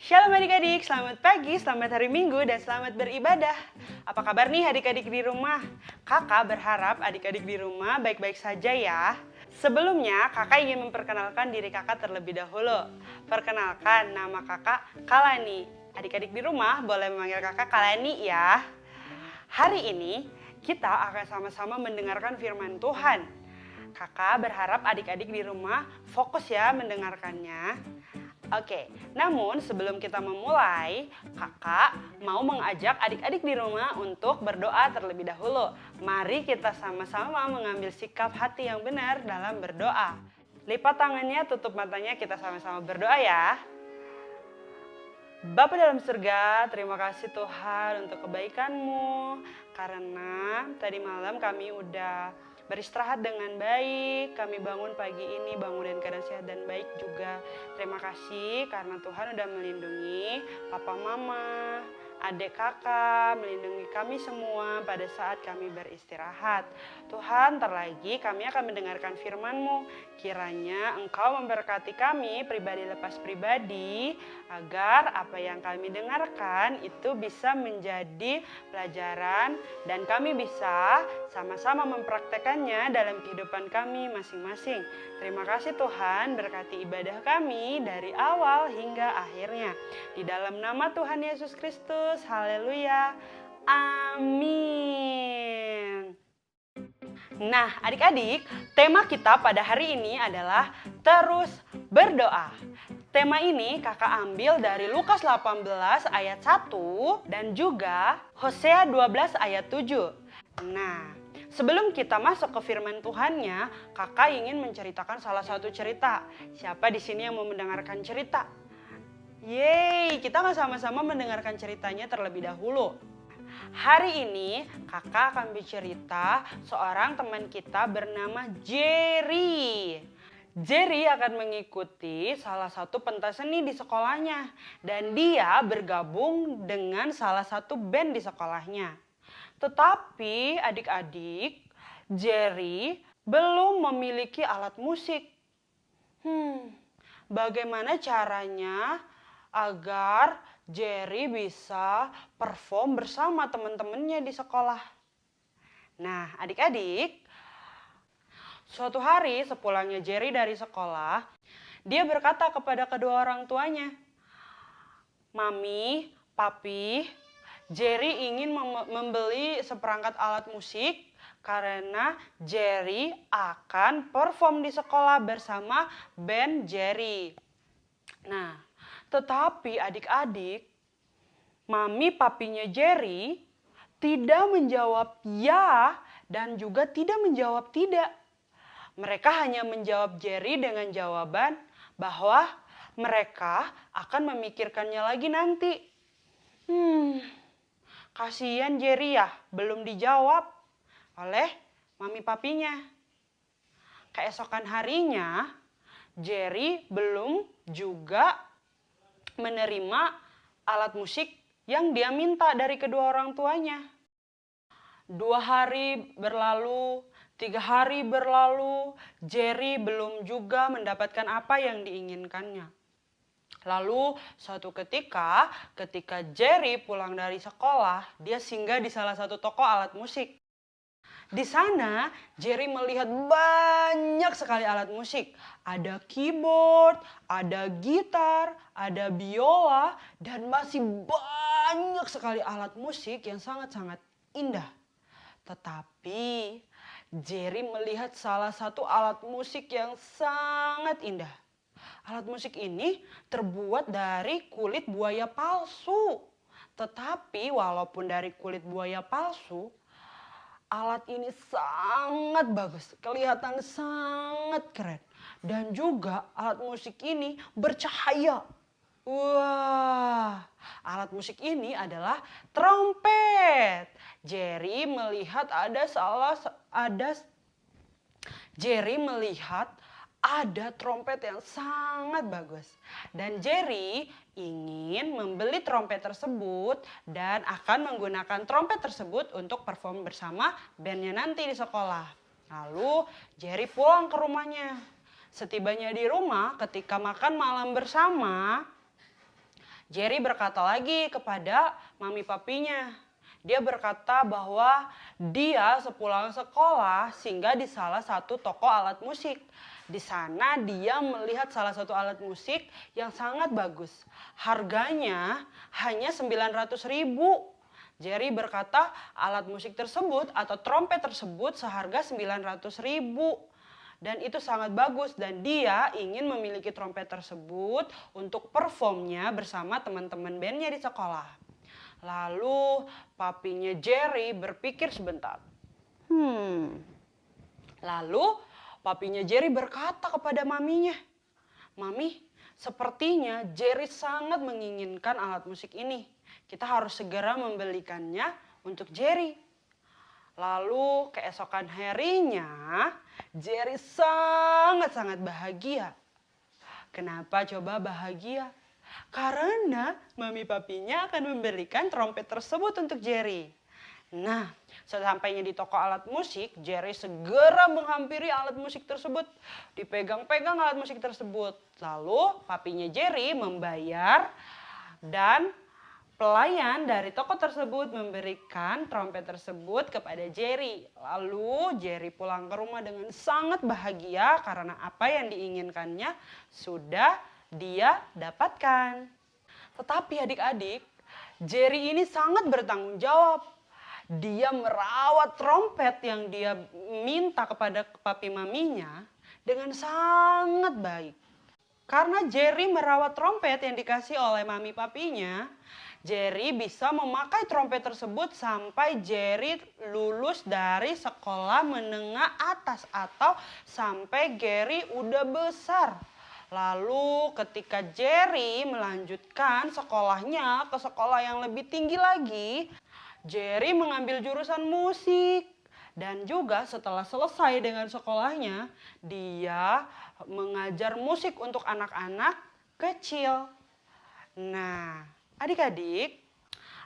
Shalom adik-adik, selamat pagi, selamat hari Minggu, dan selamat beribadah. Apa kabar nih adik-adik di rumah? Kakak berharap adik-adik di rumah baik-baik saja ya. Sebelumnya, kakak ingin memperkenalkan diri kakak terlebih dahulu. Perkenalkan, nama kakak Kalani. Adik-adik di rumah boleh memanggil kakak Kalani ya. Hari ini, kita akan sama-sama mendengarkan firman Tuhan. Kakak berharap adik-adik di rumah fokus ya mendengarkannya. Oke, namun sebelum kita memulai, kakak mau mengajak adik-adik di rumah untuk berdoa terlebih dahulu. Mari kita sama-sama mengambil sikap hati yang benar dalam berdoa. Lipat tangannya, tutup matanya, kita sama-sama berdoa ya. Bapa dalam surga, terima kasih Tuhan untuk kebaikan-Mu. Karena tadi malam kami udah beristirahat dengan baik, kami bangun pagi ini, bangun dengan keadaan sehat dan baik juga. Terima kasih karena Tuhan udah melindungi Papa Mama, adik kakak, melindungi kami semua pada saat kami beristirahat. Tuhan, terlagi kami akan mendengarkan firman-Mu. Kiranya Engkau memberkati kami pribadi lepas pribadi, agar apa yang kami dengarkan itu bisa menjadi pelajaran dan kami bisa sama-sama mempraktekannya dalam kehidupan kami masing-masing. Terima kasih Tuhan, berkati ibadah kami dari awal hingga akhirnya. Di dalam nama Tuhan Yesus Kristus, haleluya, amin. Nah, adik-adik, tema kita pada hari ini adalah terus berdoa. Tema ini kakak ambil dari Lukas 18 ayat 1 dan juga Hosea 12 ayat 7. Nah, sebelum kita masuk ke firman Tuhannya, kakak ingin menceritakan salah satu cerita. Siapa di sini yang mau mendengarkan cerita? Yeay, kita akan sama-sama mendengarkan ceritanya terlebih dahulu. Hari ini kakak akan bercerita seorang teman kita bernama Jerry. Jerry akan mengikuti salah satu pentas seni di sekolahnya dan dia bergabung dengan salah satu band di sekolahnya. Tetapi adik-adik, Jerry belum memiliki alat musik. Bagaimana caranya agar Jerry bisa perform bersama teman-temannya di sekolah? Nah, adik-adik, suatu hari sepulangnya Jerry dari sekolah, dia berkata kepada kedua orang tuanya, "Mami, Papi, Jerry ingin membeli seperangkat alat musik karena Jerry akan perform di sekolah bersama band Jerry." Nah, tetapi adik-adik, mami papinya Jerry tidak menjawab ya dan juga tidak menjawab tidak. Mereka hanya menjawab Jerry dengan jawaban bahwa mereka akan memikirkannya lagi nanti. Kasihan Jerry ya, belum dijawab oleh mami papinya. Keesokan harinya, Jerry belum juga menerima alat musik yang dia minta dari kedua orang tuanya. 2 hari berlalu, 3 hari berlalu, Jerry belum juga mendapatkan apa yang diinginkannya. Lalu suatu ketika Jerry pulang dari sekolah, dia singgah di salah satu toko alat musik. Di sana Jerry melihat banyak sekali alat musik. Ada keyboard, ada gitar, ada biola, dan masih banyak sekali alat musik yang sangat-sangat indah. Tetapi Jerry melihat salah satu alat musik yang sangat indah. Alat musik ini terbuat dari kulit buaya palsu. Tetapi walaupun dari kulit buaya palsu, alat ini sangat bagus, kelihatan sangat keren. Dan juga alat musik ini bercahaya. Wah, alat musik ini adalah trompet. Jerry melihat ada trompet yang sangat bagus. Dan Jerry ingin membeli trompet tersebut dan akan menggunakan trompet tersebut untuk perform bersama bandnya nanti di sekolah. Lalu Jerry pulang ke rumahnya. Setibanya di rumah, ketika makan malam bersama, Jerry berkata lagi kepada mami papinya. Dia berkata bahwa dia sepulang sekolah singgah di salah satu toko alat musik. Di sana dia melihat salah satu alat musik yang sangat bagus. Harganya hanya 900.000. Jerry berkata alat musik tersebut atau trompet tersebut seharga 900.000. Dan itu sangat bagus dan dia ingin memiliki trompet tersebut untuk performnya bersama teman-teman bandnya di sekolah. Lalu papinya Jerry berpikir sebentar. Lalu papinya Jerry berkata kepada maminya, "Mami, sepertinya Jerry sangat menginginkan alat musik ini. Kita harus segera membelikannya untuk Jerry." Lalu keesokan harinya Jerry sangat-sangat bahagia. Kenapa coba bahagia? Karena mami papinya akan memberikan trompet tersebut untuk Jerry. Nah, sesampainya di toko alat musik, Jerry segera menghampiri alat musik tersebut. Dipegang-pegang alat musik tersebut. Lalu papinya Jerry membayar dan pelayan dari toko tersebut memberikan trompet tersebut kepada Jerry. Lalu Jerry pulang ke rumah dengan sangat bahagia karena apa yang diinginkannya sudah dia dapatkan. Tetapi adik-adik, Jerry ini sangat bertanggung jawab. Dia merawat trompet yang dia minta kepada papi maminya dengan sangat baik. Karena Jerry merawat trompet yang dikasih oleh mami papinya, Jerry bisa memakai trompet tersebut sampai Jerry lulus dari sekolah menengah atas atau sampai Jerry udah besar. Lalu ketika Jerry melanjutkan sekolahnya ke sekolah yang lebih tinggi lagi, Jerry mengambil jurusan musik. Dan juga setelah selesai dengan sekolahnya, dia mengajar musik untuk anak-anak kecil. Nah, adik-adik,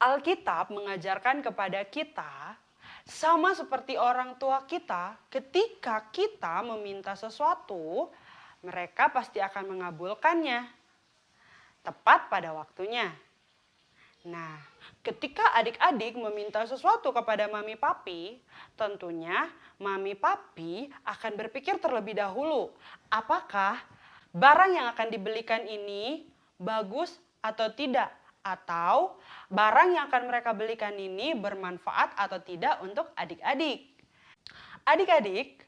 Alkitab mengajarkan kepada kita sama seperti orang tua kita, ketika kita meminta sesuatu, mereka pasti akan mengabulkannya tepat pada waktunya. Nah, ketika adik-adik meminta sesuatu kepada mami papi, tentunya mami papi akan berpikir terlebih dahulu, apakah barang yang akan dibelikan ini bagus atau tidak? Atau barang yang akan mereka belikan ini bermanfaat atau tidak untuk adik-adik. Adik-adik,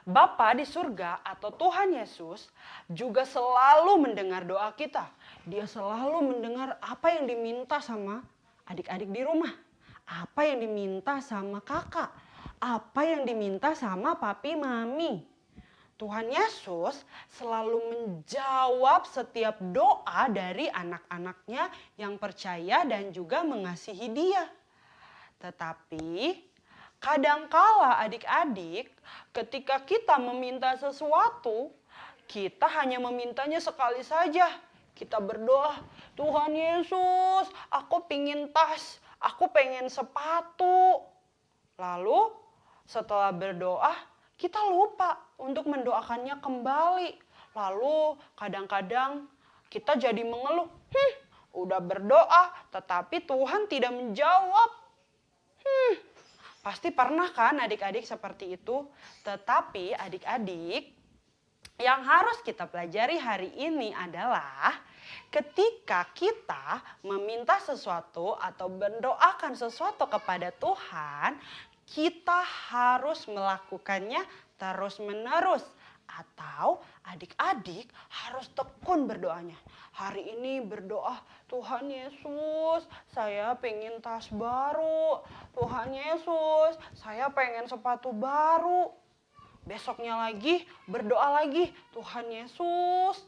Bapa di surga atau Tuhan Yesus juga selalu mendengar doa kita. Dia selalu mendengar apa yang diminta sama adik-adik di rumah. Apa yang diminta sama kakak. Apa yang diminta sama papi mami. Tuhan Yesus selalu menjawab setiap doa dari anak-anaknya yang percaya dan juga mengasihi dia. Tetapi kadangkala adik-adik ketika kita meminta sesuatu, kita hanya memintanya sekali saja. Kita berdoa, Tuhan Yesus, aku pengen tas, aku pengen sepatu. Lalu setelah berdoa, kita lupa untuk mendoakannya kembali. Lalu kadang-kadang kita jadi mengeluh, udah berdoa tetapi Tuhan tidak menjawab. Pasti pernah kan adik-adik seperti itu? Tetapi adik-adik, yang harus kita pelajari hari ini adalah ketika kita meminta sesuatu atau mendoakan sesuatu kepada Tuhan, kita harus melakukannya terus-menerus. Atau adik-adik harus tekun berdoanya. Hari ini berdoa, Tuhan Yesus, saya pengen tas baru. Tuhan Yesus, saya pengen sepatu baru. Besoknya lagi berdoa lagi, Tuhan Yesus,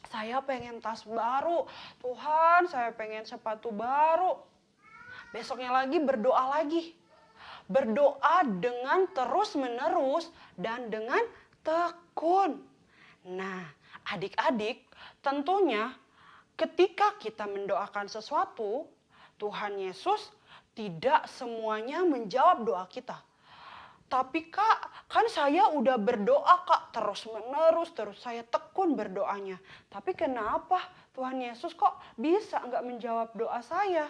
saya pengen tas baru. Tuhan, saya pengen sepatu baru. Besoknya lagi berdoa lagi. Berdoa dengan terus-menerus dan dengan tekun. Nah, adik-adik, tentunya ketika kita mendoakan sesuatu, Tuhan Yesus tidak semuanya menjawab doa kita. Tapi Kak, kan saya udah berdoa Kak terus-menerus, terus saya tekun berdoanya. Tapi kenapa Tuhan Yesus kok bisa nggak menjawab doa saya?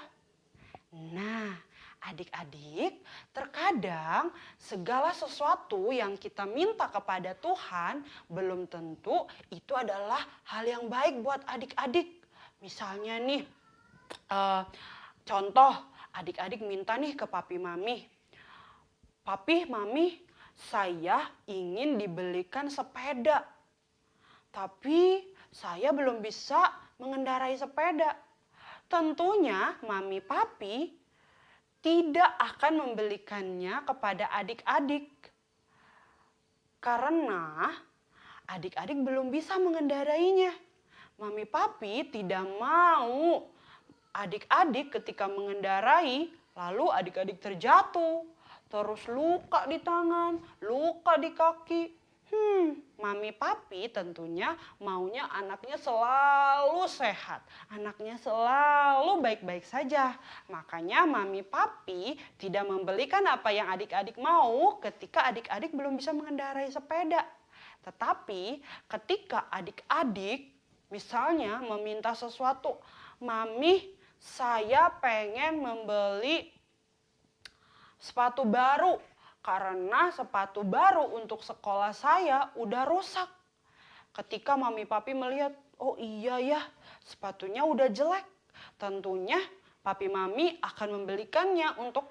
Nah, adik-adik, terkadang segala sesuatu yang kita minta kepada Tuhan belum tentu itu adalah hal yang baik buat adik-adik. Misalnya nih, contoh adik-adik minta nih ke papi mami. Papi, mami, saya ingin dibelikan sepeda. Tapi saya belum bisa mengendarai sepeda. Tentunya mami papi tidak akan membelikannya kepada adik-adik. Karena adik-adik belum bisa mengendarainya. Mami papi tidak mau adik-adik ketika mengendarai, lalu adik-adik terjatuh. Terus luka di tangan, luka di kaki. Mami papi tentunya maunya anaknya selalu sehat. Anaknya selalu baik-baik saja. Makanya mami papi tidak membelikan apa yang adik-adik mau ketika adik-adik belum bisa mengendarai sepeda. Tetapi ketika adik-adik misalnya meminta sesuatu, mami saya pengen membeli sepatu baru. Karena sepatu baru untuk sekolah saya udah rusak. Ketika mami papi melihat, oh iya ya sepatunya udah jelek. Tentunya papi mami akan membelikannya untuk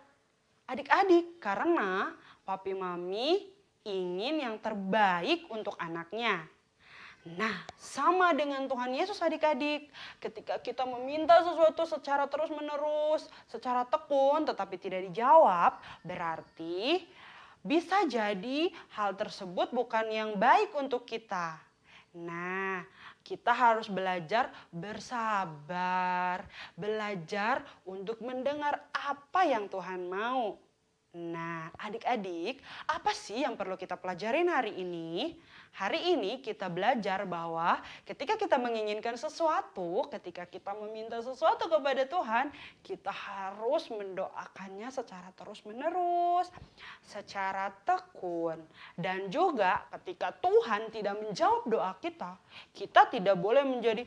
adik-adik. Karena papi mami ingin yang terbaik untuk anaknya. Nah, sama dengan Tuhan Yesus adik-adik. Ketika kita meminta sesuatu secara terus-menerus, secara tekun tetapi tidak dijawab, berarti bisa jadi hal tersebut bukan yang baik untuk kita. Nah, kita harus belajar bersabar, belajar untuk mendengar apa yang Tuhan mau. Nah, adik-adik, apa sih yang perlu kita pelajarin hari ini? Hari ini kita belajar bahwa ketika kita menginginkan sesuatu, ketika kita meminta sesuatu kepada Tuhan, kita harus mendoakannya secara terus-menerus, secara tekun. Dan juga ketika Tuhan tidak menjawab doa kita, kita tidak boleh menjadi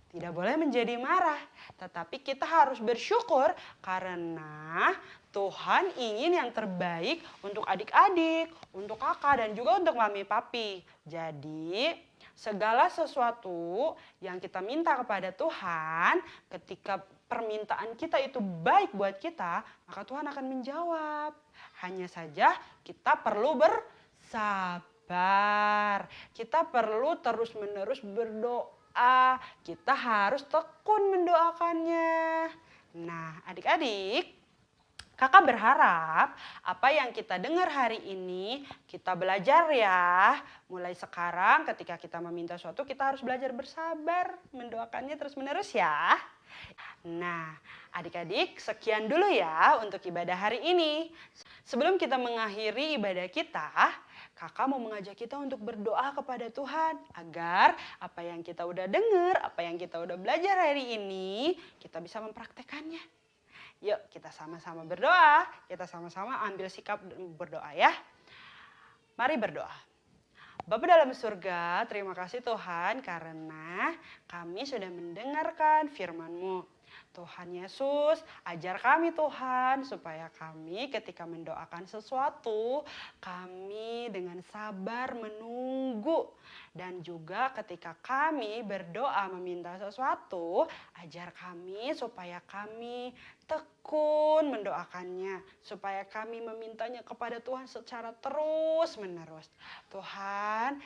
tidak boleh menjadi marah, tetapi kita harus bersyukur karena Tuhan ingin yang terbaik untuk adik-adik, untuk kakak, dan juga untuk mami papi. Jadi segala sesuatu yang kita minta kepada Tuhan, ketika permintaan kita itu baik buat kita, maka Tuhan akan menjawab. Hanya saja kita perlu bersabar. Kita perlu terus-menerus berdoa. Kita harus tekun mendoakannya. Nah, adik-adik, kakak berharap apa yang kita dengar hari ini kita belajar ya. Mulai sekarang ketika kita meminta sesuatu kita harus belajar bersabar, mendoakannya terus-menerus ya. Nah, adik-adik sekian dulu ya untuk ibadah hari ini. Sebelum kita mengakhiri ibadah kita, kakak mau mengajak kita untuk berdoa kepada Tuhan agar apa yang kita udah dengar, apa yang kita udah belajar hari ini, kita bisa mempraktekannya. Yuk kita sama-sama berdoa, kita sama-sama ambil sikap berdoa ya. Mari berdoa. Bapa dalam surga, terima kasih Tuhan karena kami sudah mendengarkan firman-Mu. Tuhan Yesus, ajar kami Tuhan supaya kami ketika mendoakan sesuatu, kami dengan sabar menunggu. Dan juga ketika kami berdoa meminta sesuatu, ajar kami supaya kami tekun mendoakannya. Supaya kami memintanya kepada Tuhan secara terus-menerus. Tuhan,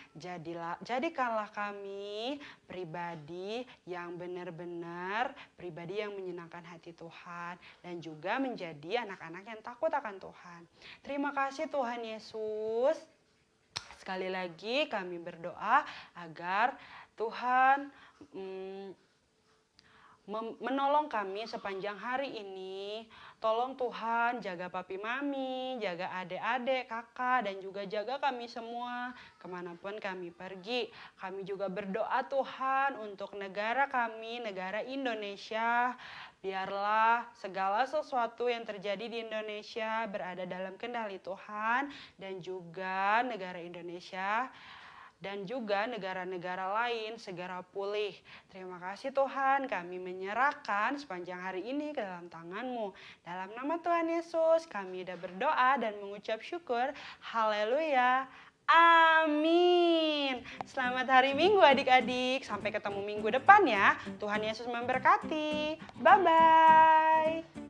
jadikanlah kami pribadi yang benar-benar, pribadi yang menyenangkan hati Tuhan. Dan juga menjadi anak-anak yang takut akan Tuhan. Terima kasih Tuhan Yesus. Sekali lagi kami berdoa agar Tuhan menolong kami sepanjang hari ini. Tolong Tuhan jaga papi mami, jaga adik-adik, kakak, dan juga jaga kami semua kemanapun kami pergi. Kami juga berdoa Tuhan untuk negara kami, negara Indonesia. Biarlah segala sesuatu yang terjadi di Indonesia berada dalam kendali Tuhan dan juga negara Indonesia dan juga negara-negara lain segera pulih. Terima kasih Tuhan, kami menyerahkan sepanjang hari ini ke dalam tangan-Mu. Dalam nama Tuhan Yesus, kami sudah berdoa dan mengucap syukur. Haleluya. Amin. Selamat hari Minggu adik-adik. Sampai ketemu minggu depan ya. Tuhan Yesus memberkati. Bye-bye.